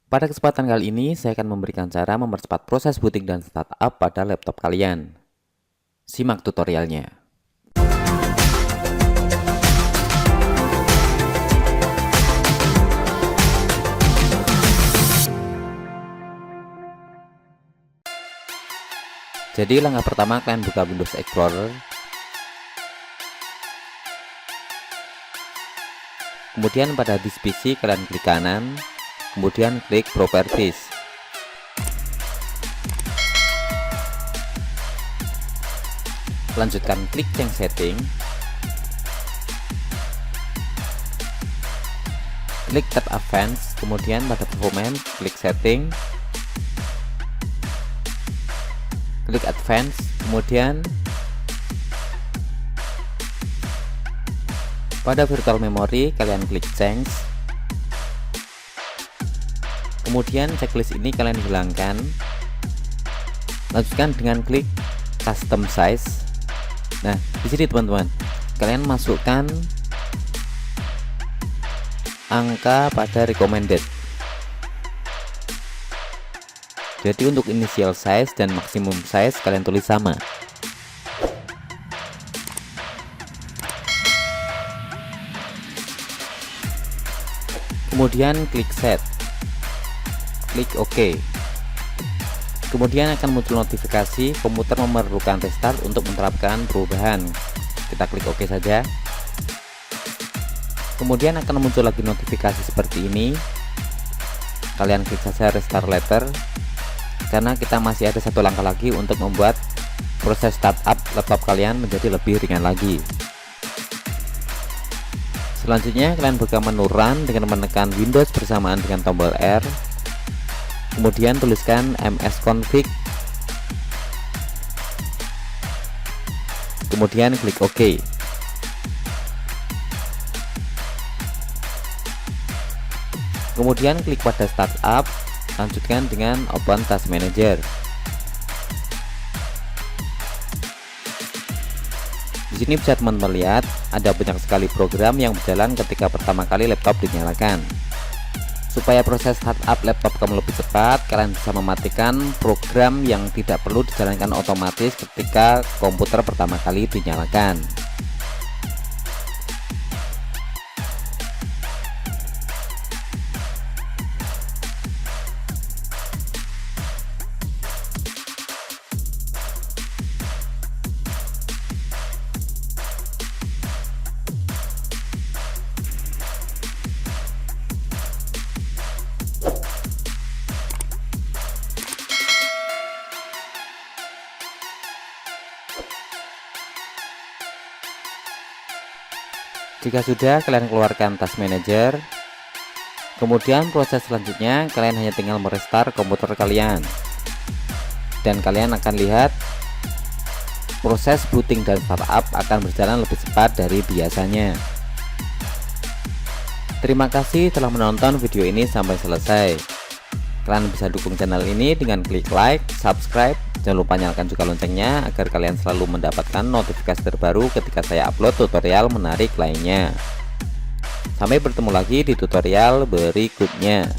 Pada kesempatan kali ini, saya akan memberikan cara mempercepat proses booting dan startup pada laptop kalian. Simak tutorialnya. Jadi langkah pertama, kalian buka Windows Explorer. Kemudian pada disk PC kalian klik kanan, kemudian klik Properties. Lanjutkan klik Change Setting. Klik tab Advanced, kemudian pada Performance klik Setting. Klik Advance, kemudian pada Virtual Memory kalian klik Change. Kemudian checklist ini kalian hilangkan. Lanjutkan dengan klik Custom Size. Nah, di sini teman-teman, kalian masukkan angka pada recommended. Jadi untuk initial size dan maximum size kalian tulis sama. Kemudian klik set. Klik OK. Kemudian akan muncul notifikasi komputer memerlukan restart untuk menerapkan perubahan. Kita klik OK saja. Kemudian akan muncul lagi notifikasi seperti ini. Kalian klik saja restart later, karena kita masih ada satu langkah lagi untuk membuat proses startup laptop kalian menjadi lebih ringan lagi. Selanjutnya kalian buka menu Run dengan menekan Windows bersamaan dengan tombol R. Kemudian tuliskan msconfig. Kemudian klik OK. Kemudian klik pada startup. Lanjutkan dengan Open Task Manager. Di sini bisa teman-teman lihat ada banyak sekali program yang berjalan ketika pertama kali laptop dinyalakan. Supaya proses startup laptop kamu lebih cepat, kalian bisa mematikan program yang tidak perlu dijalankan otomatis ketika komputer pertama kali dinyalakan. Jika sudah, kalian keluarkan Task Manager. Kemudian proses selanjutnya kalian hanya tinggal merestart komputer kalian, dan kalian akan lihat proses booting dan startup akan berjalan lebih cepat dari biasanya. Terima kasih telah menonton video ini sampai selesai. Kalian bisa dukung channel ini dengan klik like, subscribe. Jangan lupa nyalakan juga loncengnya agar kalian selalu mendapatkan notifikasi terbaru ketika saya upload tutorial menarik lainnya. Sampai bertemu lagi di tutorial berikutnya.